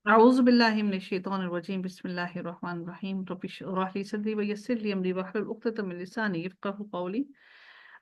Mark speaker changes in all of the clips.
Speaker 1: أعوذ بالله من الشيطان الرجيم بسم الله الرحمن الرحيم رب اشرح لي صدري ويسر لي أمري واحلل عقدة من لساني يفقهوا قولي।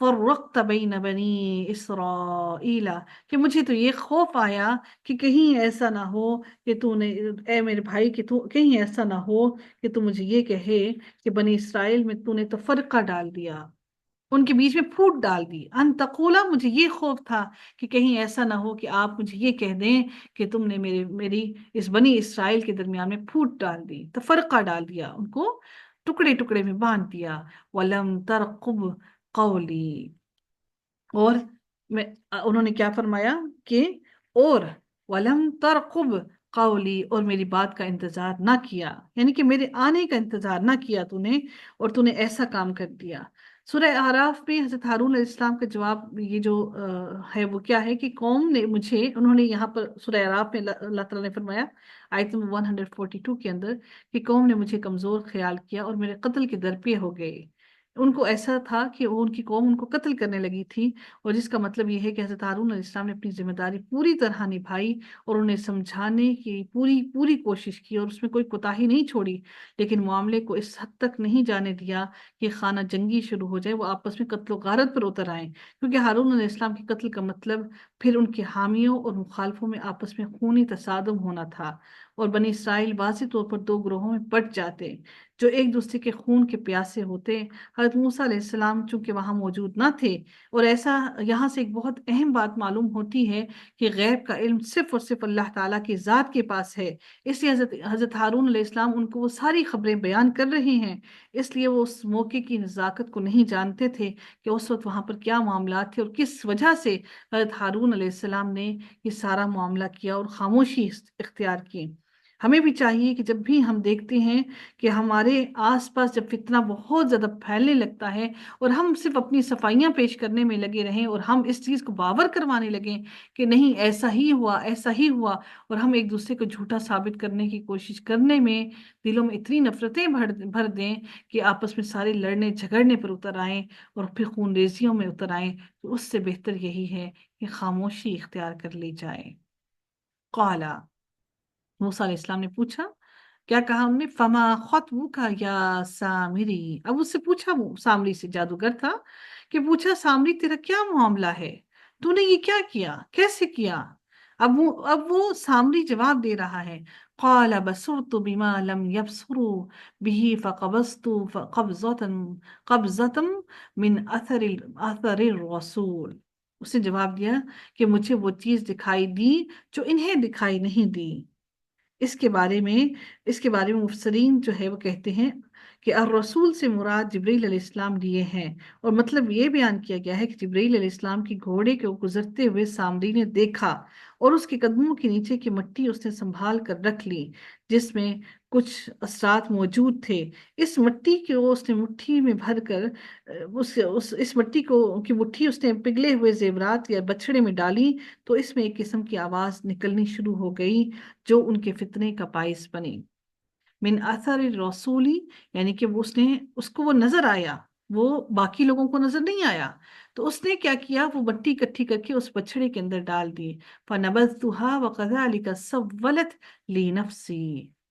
Speaker 1: فرقت بین بنی اسرائیل، کہ مجھے تو یہ خوف آیا کہ کہیں ایسا نہ ہو کہ تو نے، اے میرے بھائی، کہ تو کہیں ایسا نہ ہو کہ تو مجھے یہ کہے کہ بنی اسرائیل میں تو نے تو فرقہ ڈال دیا، ان کے بیچ میں پھوٹ ڈال دی، ان تقولا، مجھے یہ خوف تھا کہ کہیں ایسا نہ ہو کہ آپ مجھے یہ کہہ دیں کہ تم نے میری اس بنی اسرائیل کے درمیان میں پھوٹ ڈال دی، تفرقہ ڈال دیا، ان کو ٹکڑے ٹکڑے میں باندھ دیا۔ وَلَمْ تَرْقُبْ قَوْلِي، اور میں انہوں نے کیا فرمایا کہ اور وَلَمْ تَرْقُبْ قَوْلِي، اور میری بات کا انتظار نہ کیا، یعنی کہ میرے آنے کا انتظار نہ کیا تو نے، اور تو نے ایسا کام کر دیا۔ سورہ اعراف میں حضرت ہارون علیہ السلام کا جواب یہ جو ہے وہ کیا ہے کہ قوم نے مجھے، انہوں نے یہاں پر سورہ اعراف میں اللہ تعالیٰ نے فرمایا آیت نمبر 142 کے اندر کہ قوم نے مجھے کمزور خیال کیا اور میرے قتل کے درپے ہو گئے۔ ان کو ایسا تھا کہ وہ ان کی قوم ان کو قتل کرنے لگی تھی، اور جس کا مطلب یہ ہے کہ حضرت ہارون علیہ السلام نے اپنی ذمہ داری پوری طرح نبھائی اور انہیں سمجھانے کی پوری پوری کوشش کی، اور اس میں کوئی کوتاہی نہیں چھوڑی، لیکن معاملے کو اس حد تک نہیں جانے دیا کہ خانہ جنگی شروع ہو جائے، وہ آپس میں قتل و غارت پر اتر آئیں، کیونکہ ہارون علیہ السلام کے قتل کا مطلب پھر ان کے حامیوں اور مخالفوں میں آپس میں خونی تصادم ہونا تھا، اور بنی اسرائیل واضح طور پر دو گروہوں میں بٹ جاتے جو ایک دوسرے کے خون کے پیاسے ہوتے۔ حضرت موسیٰ علیہ السلام چونکہ وہاں موجود نہ تھے، اور ایسا یہاں سے ایک بہت اہم بات معلوم ہوتی ہے کہ غیب کا علم صرف اور صرف اللہ تعالیٰ کی ذات کے پاس ہے، اس لیے حضرت ہارون علیہ السلام ان کو وہ ساری خبریں بیان کر رہے ہیں، اس لیے وہ اس موقع کی نزاکت کو نہیں جانتے تھے کہ اس وقت وہاں پر کیا معاملات تھے اور کس وجہ سے حضرت ہارون علیہ السلام نے یہ سارا معاملہ کیا اور خاموشی اختیار کی۔ ہمیں بھی چاہیے کہ جب بھی ہم دیکھتے ہیں کہ ہمارے آس پاس جب فتنہ بہت زیادہ پھیلنے لگتا ہے اور ہم صرف اپنی صفائیاں پیش کرنے میں لگے رہیں اور ہم اس چیز کو باور کروانے لگیں کہ نہیں ایسا ہی ہوا ایسا ہی ہوا، اور ہم ایک دوسرے کو جھوٹا ثابت کرنے کی کوشش کرنے میں دلوں میں اتنی نفرتیں بھر دیں کہ آپس میں سارے لڑنے جھگڑنے پر اتر آئیں اور پھر خون ریزیوں میں اتر آئیں، تو اس سے بہتر یہی ہے کہ خاموشی اختیار کر لی جائے۔ قالا، موسیٰ علیہ السلام نے پوچھا، کیا کہا ہم نے؟ فما خطبک یا سامری، اب اس سے پوچھا، وہ سامری سے، جادوگر تھا، کہ پوچھا سامری تیرا کیا معاملہ ہے، تو نے یہ کیا کیا، کیسے کیا؟ اب وہ سامری جواب دے رہا ہے، قال بصرت بما لم يبصروا به فقبضت قبضة من اثر الرسول، اس نے جواب دیا کہ مجھے وہ چیز دکھائی دی جو انہیں دکھائی نہیں دی۔ اس کے بارے میں مفسرین جو ہے وہ کہتے ہیں کہ الرسول سے مراد جبریل علیہ السلام لیے ہیں، اور مطلب یہ بیان کیا گیا ہے کہ جبریل علیہ السلام کی گھوڑے کو گزرتے ہوئے سامری نے دیکھا اور اس کے قدموں کے نیچے کی مٹی اس نے سنبھال کر رکھ لی جس میں کچھ اسرات موجود تھے۔ اس مٹی کو اس نے مٹھی میں بھر کر اس مٹی کی مٹھی اس نے پگھلے ہوئے زیورات یا بچھڑے میں ڈالی، تو اس میں ایک قسم کی آواز نکلنی شروع ہو گئی جو ان کے فتنے کا باعث بنی۔ من اثر الرسولی، یعنی کہ اس کو وہ نظر آیا، وہ باقی لوگوں کو نظر نہیں آیا، تو اس نے کیا کیا، وہ مٹی اکٹھی کر کے اس بچڑے کے اندر ڈال دی۔ فَنَبَذْتُهَا وَكَذَلِكَ سَوَّلَتْ لِي نَفْسِي،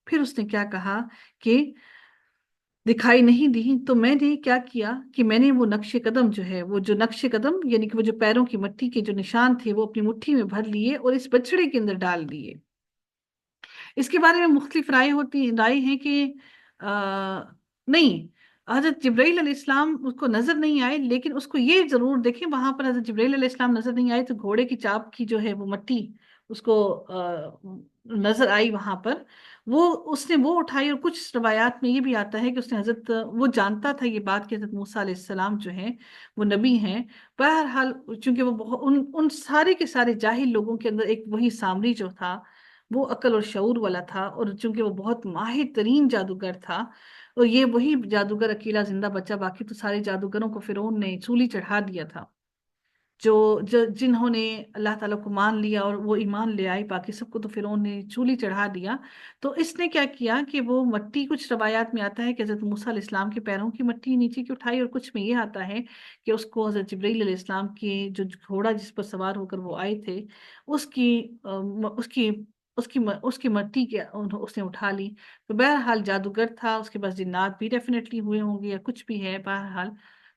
Speaker 1: پھر اس نے کیا کہا کہ دکھائی نہیں دی، تو میں نے کیا کیا کہ میں نے وہ نقش قدم جو ہے، وہ جو نقش قدم یعنی کہ وہ جو پیروں کی مٹی کے جو نشان تھے وہ اپنی مٹھی میں بھر لیے اور اس بچڑے کے اندر ڈال دیے۔ اس کے بارے میں مختلف رائے ہیں کہ نہیں، حضرت جبرائیل علیہ السلام اس کو نظر نہیں آئے، لیکن اس کو یہ ضرور دیکھیں، وہاں پر حضرت جبرائیل علیہ السلام نظر نہیں آئے تو گھوڑے کی چاپ کی جو ہے وہ مٹی اس کو نظر آئی وہاں پر، اس نے وہ اٹھائی، اور کچھ روایات میں یہ بھی آتا ہے کہ اس نے وہ جانتا تھا یہ بات کہ حضرت موسیٰ علیہ السلام جو ہیں وہ نبی ہیں۔ بہرحال چونکہ وہ ان سارے کے سارے جاہل لوگوں کے اندر ایک وہی سامری جو تھا وہ عقل اور شعور والا تھا، اور چونکہ وہ بہت ماہر ترین جادوگر تھا، اور یہ وہی جادوگر اکیلا زندہ بچا، باقی تو سارے جادوگروں کو فرعون نے سولی چڑھا دیا تھا، جنہوں نے اللہ تعالیٰ کو مان لیا اور وہ ایمان لے آئے، باقی سب کو تو فرعون نے چولی چڑھا دیا۔ تو اس نے کیا کیا کہ وہ مٹی، کچھ روایات میں آتا ہے کہ حضرت موسیٰ علیہ السلام کے پیروں کی مٹی نیچے کی اٹھائی، اور کچھ میں یہ آتا ہے کہ اس کو حضرت جبرائیل علیہ السلام کے جو گھوڑا جس پر سوار ہو کر وہ آئے تھے اس کی اس کی اس کی مٹی کے اس نے اٹھا لی۔ تو بہرحال جادوگر تھا، اس کے پاس جنات بھی ڈیفینیٹلی ہوئے ہوں گے یا کچھ بھی ہے، بہرحال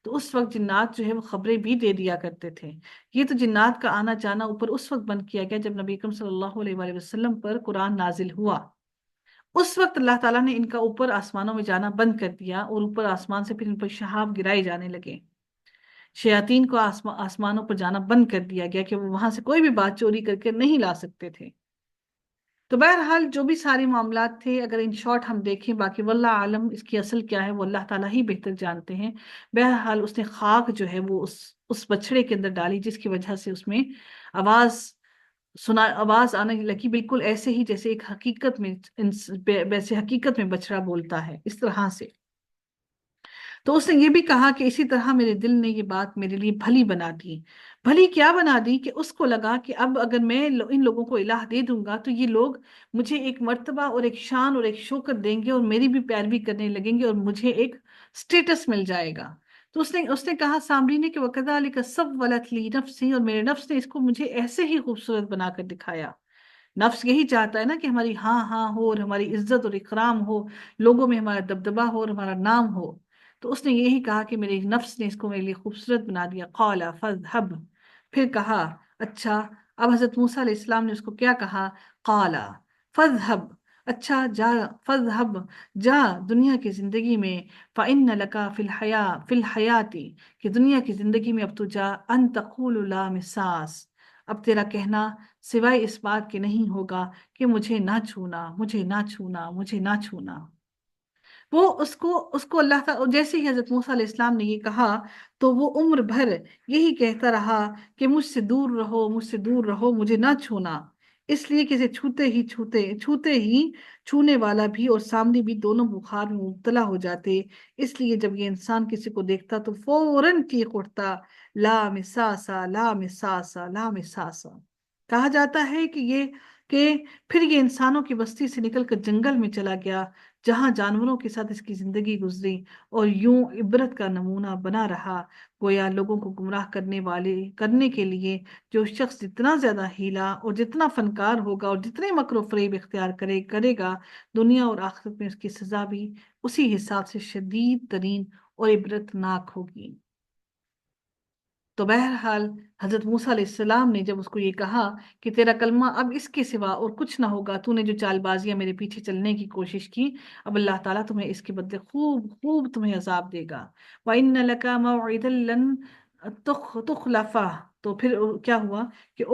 Speaker 1: تو اس وقت جنات جو ہے وہ خبریں بھی دے دیا کرتے تھے۔ یہ تو جنات کا آنا جانا اوپر اس وقت بند کیا گیا جب نبی اکرم صلی اللہ علیہ وآلہ وسلم پر قرآن نازل ہوا۔ اس وقت اللہ تعالیٰ نے ان کا اوپر آسمانوں میں جانا بند کر دیا، اور اوپر آسمان سے پھر ان پر شہاب گرائے جانے لگے۔ شیاطین کو آسمانوں پر جانا بند کر دیا گیا کہ وہ وہاں سے کوئی بھی بات چوری کر کے نہیں لا سکتے تھے۔ تو بہرحال جو بھی سارے معاملات تھے، اگر ان شارٹ ہم دیکھیں، باقی واللہ عالم اس کی اصل کیا ہے وہ اللہ تعالیٰ ہی بہتر جانتے ہیں۔ بہرحال اس نے خاک جو ہے وہ اس بچڑے کے اندر ڈالی، جس کی وجہ سے اس میں آواز آواز آنے لگی، بالکل ایسے ہی جیسے ایک حقیقت میں ویسے حقیقت میں بچڑا بولتا ہے، اس طرح سے۔ تو اس نے یہ بھی کہا کہ اسی طرح میرے دل نے یہ بات میرے لیے بھلی بنا دی۔ بھلی کیا بنا دی کہ اس کو لگا کہ اب اگر میں ان لوگوں کو الہ دے دوں گا تو یہ لوگ مجھے ایک مرتبہ اور ایک شان اور ایک شوکت دیں گے، اور میری بھی پیروی کرنے لگیں گے، اور مجھے ایک سٹیٹس مل جائے گا۔ تو اس نے کہا سامری نے کہ وَكَذَلِكَ سَوَّلَتْ لِي نَفْسِي، اور میرے نفس نے اس کو مجھے ایسے ہی خوبصورت بنا کر دکھایا۔ نفس یہی چاہتا ہے نا کہ ہماری ہاں ہاں ہو، اور ہماری عزت اور اکرام ہو، لوگوں میں ہمارا دبدبہ ہو اور ہمارا نام ہو۔ تو اس نے یہی کہا کہ میرے نفس نے اس کو میرے لیے خوبصورت بنا دیا۔ قال فاذهب، پھر کہا اچھا، اب حضرت موسیٰ علیہ السلام نے اس کو کیا کہا؟ قال فاذهب، اچھا جا، فاذهب جا دنیا کی زندگی میں، فإن لك فی الحیات، کہ دنیا کی زندگی میں اب تو جا، ان تقول لا مساس، اب تیرا کہنا سوائے اس بات کے نہیں ہوگا کہ مجھے نہ چھونا، مجھے نہ چھونا، مجھے نہ چھونا۔ وہ اس کو اللہ تعالیٰ جیسے ہی حضرت موسیٰ علیہ السلام نے یہ کہا تو وہ عمر بھر یہی کہتا رہا کہ مجھ سے دور رہو، مجھ سے دور رہو، مجھے نہ چھونا، اس لیے کہ اسے چھوتے ہی چھونے والا بھی اور سامنے بھی دونوں بخار میں مبتلا ہو جاتے۔ اس لیے جب یہ انسان کسی کو دیکھتا تو فوراً چیخ اٹھتا، لا مساسا لا مساسا لا مساسا۔ کہا جاتا ہے کہ پھر یہ انسانوں کی بستی سے نکل کر جنگل میں چلا گیا، جہاں جانوروں کے ساتھ اس کی زندگی گزری، اور یوں عبرت کا نمونہ بنا رہا۔ گویا لوگوں کو گمراہ کرنے کے لیے جو شخص جتنا زیادہ ہیلا اور جتنا فنکار ہوگا اور جتنے مکر و فریب اختیار کرے گا، دنیا اور آخرت میں اس کی سزا بھی اسی حساب سے شدید ترین اور عبرت ناک ہوگی۔ تو بہرحال حضرت موسیٰ علیہ السلام نے جب اس کو یہ کہا کہ تیرا کلمہ اب اس کے سوا اور کچھ نہ ہوگا، تو نے جو چال بازیاں میرے پیچھے چلنے کی کوشش کی، اب اللہ تعالیٰ تمہیں اس کے بدلے خوب خوب تمہیں عذاب دے گا۔ وَإِنَّ لَكَ مَوْعِدًا لَن تُخْلَفَهُ، تو پھر کیا ہوا کہ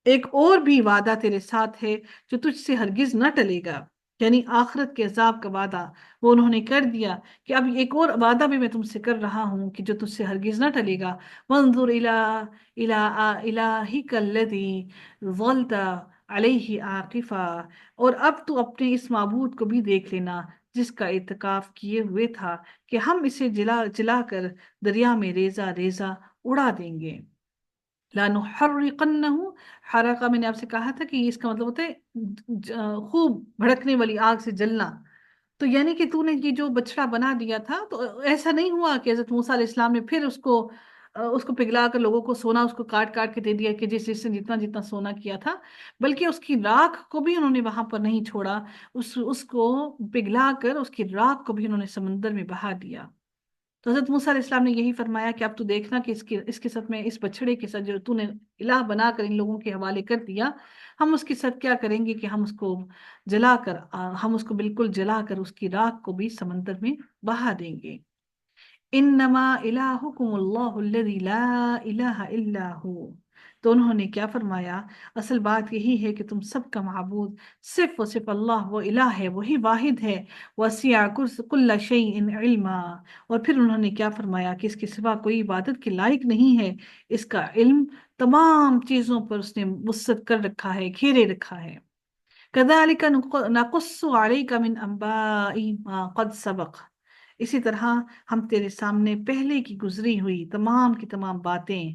Speaker 1: ایک اور بھی وعدہ تیرے ساتھ ہے جو تجھ سے ہرگز نہ ٹلے گا، یعنی آخرت کے عذاب کا وعدہ وہ انہوں نے کر دیا کہ اب ایک اور وعدہ بھی میں تم سے کر رہا ہوں کہ جو تجھ سے ہرگز نہ ٹلے گا۔ وانظر الہک الذی ظلت علیہ عاکفا، اور اب تو اپنے اس معبود کو بھی دیکھ لینا جس کا اعتکاف کیے ہوئے تھا کہ ہم اسے جلا جلا کر دریا میں ریزہ ریزہ اڑا دیں گے۔ لَنُحَرِّقَنَّهُ، حرقہ میں نے آپ سے کہا تھا کہ اس کا مطلب ہوتا ہے خوب بھڑکنے والی آگ سے جلنا۔ تو یعنی کہ تو نے یہ جو بچڑا بنا دیا تھا، تو ایسا نہیں ہوا کہ حضرت موسیٰ علیہ السلام نے پھر اس کو پگھلا کر لوگوں کو سونا اس کو کاٹ کاٹ کے دے دیا کہ جس نے جتنا جتنا سونا کیا تھا، بلکہ اس کی راکھ کو بھی انہوں نے وہاں پر نہیں چھوڑا، اس کو پگھلا کر اس کی راکھ کو بھی انہوں نے سمندر میں بہا دیا۔ تو حضرت موسیٰ علیہ السلام نے یہی فرمایا کہ اب تو دیکھنا کہ اس کے ساتھ میں اس بچڑے کے ساتھ جو تو نے الہ بنا کر ان لوگوں کے حوالے کر دیا، ہم اس کے ساتھ کیا کریں گے کہ ہم اس کو بالکل جلا کر اس کی راکھ کو بھی سمندر میں بہا دیں گے۔ انما الہکم اللہ الذی لا الہ الا ہو، تو انہوں نے کیا فرمایا، اصل بات یہی ہے کہ تم سب کا معبود صرف و صرف اللہ، وہ الہ ہے، وہی واحد ہے۔ وسع کل شیء علما، اور پھر انہوں نے کیا فرمایا کہ اس کے سوا کوئی عبادت کے لائق نہیں ہے، اس کا علم تمام چیزوں پر اس نے وسعت کر رکھا ہے، گھیرے رکھا ہے۔ كَذَلِكَ نَقُصُّ عَلَيْكَ مِنْ أَنْبَاءِ مَا قَدْ سَبَقَ، اسی طرح ہم تیرے سامنے پہلے کی گزری ہوئی تمام کی تمام باتیں،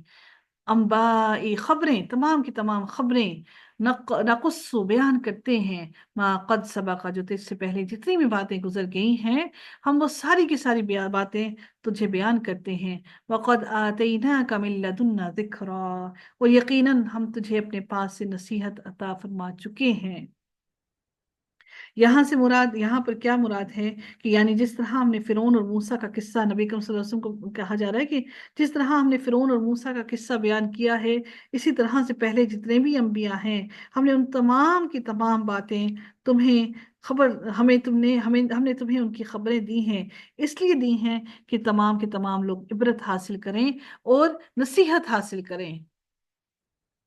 Speaker 1: انبائی خبریں، تمام کی تمام خبریں، نقص بیان کرتے ہیں، ما قد سبق، جو تجھ سے پہلے جتنی بھی باتیں گزر گئی ہیں، ہم وہ ساری کی ساری باتیں تجھے بیان کرتے ہیں۔ وقد آتیناک من لدنا ذکرا، اور یقیناً ہم تجھے اپنے پاس سے نصیحت عطا فرما چکے ہیں۔ یہاں سے مراد، یہاں پر کیا مراد ہے کہ یعنی جس طرح ہم نے فرعون اور موسیٰ کا قصہ، نبی کریم صلی اللہ علیہ وسلم کو کہا جا رہا ہے کہ جس طرح ہم نے فرعون اور موسیٰ کا قصہ بیان کیا ہے، اسی طرح سے پہلے جتنے بھی انبیاء ہیں ہم نے ان تمام کی تمام باتیں تمہیں خبر، ہم نے تمہیں ان کی خبریں دی ہیں، اس لیے دی ہیں کہ تمام کے تمام لوگ عبرت حاصل کریں اور نصیحت حاصل کریں۔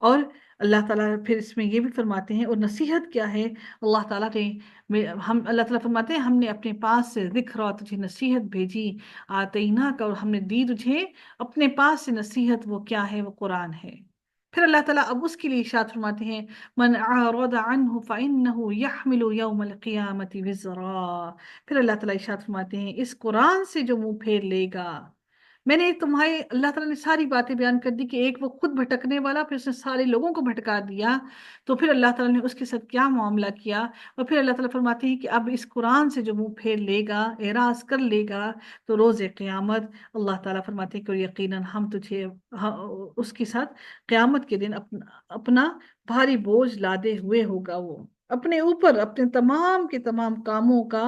Speaker 1: اور اللہ تعالیٰ پھر اس میں یہ بھی فرماتے ہیں، اور نصیحت کیا ہے؟ اللہ تعالیٰ نے اللہ تعالیٰ فرماتے ہیں ہم نے اپنے پاس سے ذکر اور تجھے نصیحت بھیجی، آتینا کا، اور ہم نے دی تجھے اپنے پاس سے نصیحت، وہ کیا ہے؟ وہ قرآن ہے۔ پھر اللہ تعالیٰ اب اس کے لیے ارشاد فرماتے ہیں من اعرض عنہ فإنه يحمل يوم القیامة وزرا۔ پھر اللہ تعالیٰ ارشاد فرماتے ہیں اس قرآن سے جو منہ پھیر لے گا، میں نے تمہارے، اللہ تعالیٰ نے ساری باتیں بیان کر دی کہ ایک وہ خود بھٹکنے والا، پھر اس نے سارے لوگوں کو بھٹکا دیا، تو پھر اللہ تعالیٰ نے اس کے ساتھ کیا معاملہ کیا، اور پھر اللہ تعالیٰ فرماتے ہیں کہ اب اس قرآن سے جو منہ پھیر لے گا، اعراض کر لے گا، تو روز قیامت اللہ تعالیٰ فرماتے ہیں کہ یقیناً ہم تجھے اس کے ساتھ قیامت کے دن اپنا بھاری بوجھ لادے ہوئے ہوگا، وہ اپنے اوپر اپنے تمام کے تمام کاموں کا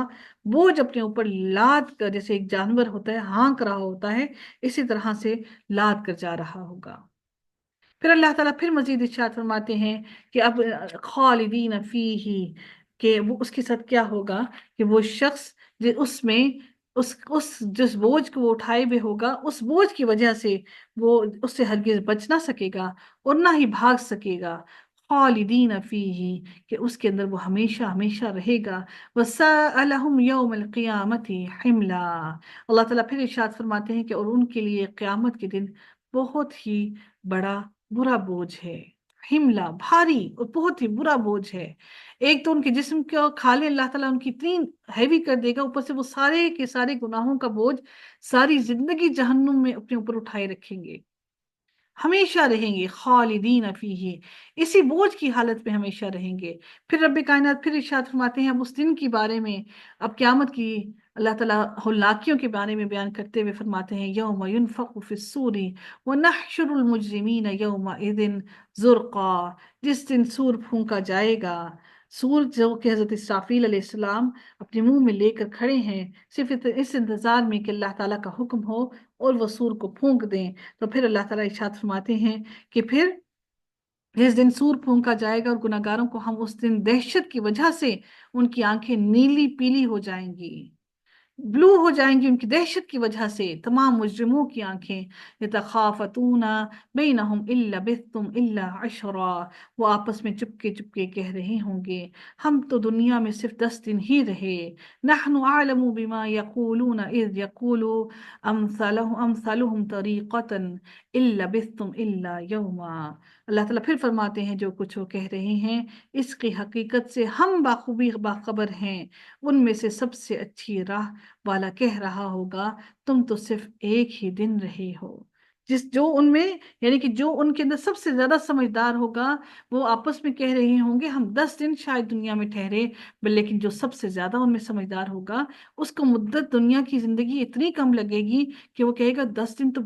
Speaker 1: بوجھ اپنے اوپر لاد کر، جیسے ایک جانور ہوتا ہے ہانک رہا ہوتا ہے، اسی طرح سے لاد کر جا رہا ہوگا۔ پھر اللہ تعالیٰ پھر مزید ارشاد فرماتے ہیں کہ اب خالدین فیہ، کہ وہ اس کے ساتھ کیا ہوگا کہ وہ شخص اس میں جس بوجھ کو وہ اٹھائے ہوئے ہوگا، اس بوجھ کی وجہ سے وہ اس سے ہرگز بچ نہ سکے گا اور نہ ہی بھاگ سکے گا، خالدین فیہ، کہ اس کے اندر وہ ہمیشہ ہمیشہ رہے گا۔ وَسَأَلَهُمْ يَوْمَ الْقِيَامَةِ حِمْلًا، اللہ تعالیٰ پھر ارشاد فرماتے ہیں کہ اور ان کے لیے قیامت کے دن بہت ہی بڑا برا بوجھ ہے، حملہ، بھاری اور بہت ہی برا بوجھ ہے۔ ایک تو ان کے جسم کو کھالے اللہ تعالیٰ ان کی اتنی ہیوی کر دے گا، اوپر سے وہ سارے کے سارے گناہوں کا بوجھ ساری زندگی جہنم میں اپنے اوپر اٹھائے رکھیں گے، ہمیشہ رہیں گے، خالدین فیہ، اسی بوجھ کی حالت میں ہمیشہ رہیں گے۔ پھر رب کائنات پھر ارشاد فرماتے ہیں اب اس دن کے بارے میں، اب قیامت کی اللہ تعالیٰ ہلاکیوں کے بارے میں بیان کرتے ہوئے فرماتے ہیں یوم ینفخ فی الصور ونحشر المجرمین یومئذ زرقا، جس دن سور پھونکا جائے گا، سور جو کہ حضرت اسرافیل علیہ السلام اپنے منہ میں لے کر کھڑے ہیں، صرف اس انتظار میں کہ اللہ تعالیٰ کا حکم ہو اور وہ سور کو پھونک دیں، تو پھر اللہ تعالیٰ ارشاد فرماتے ہیں کہ پھر جس دن سور پھونکا جائے گا اور گناہگاروں کو ہم اس دن دہشت کی وجہ سے ان کی آنکھیں نیلی پیلی ہو جائیں گی، بلو ہو جائیں گی ان کی دہشت کی وجہ سے، تمام مجرموں کی آنکھیں، یتخافتون بینہم ان لبثتم الا عشرا، وہ آپس میں چپکے چپکے کہہ رہے ہوں گے ہم تو دنیا میں صرف 10 دن ہی رہے، نحن اعلم بما یقولون اذ یقول امثلهم طریقتا ان لبثتم الا یوما۔ اللہ تعالیٰ پھر فرماتے ہیں جو کچھ وہ کہہ رہے ہیں اس کی حقیقت سے ہم باخوبی باخبر ہیں، ان میں سے سب سے اچھی راہ والا کہہ رہا ہوگا تم تو صرف ایک ہی دن رہے ہو، جو ان میں، یعنی کہ جو ان کے اندر سب سے زیادہ سمجھدار ہوگا وہ آپس میں کہہ رہے ہوں گے ہم 10 دن شاید دنیا میں ٹھہرے، لیکن جو سب سے زیادہ ان میں سمجھدار ہوگا اس کو مدت دنیا کی زندگی اتنی کم لگے گی کہ وہ کہے گا 10 دن تو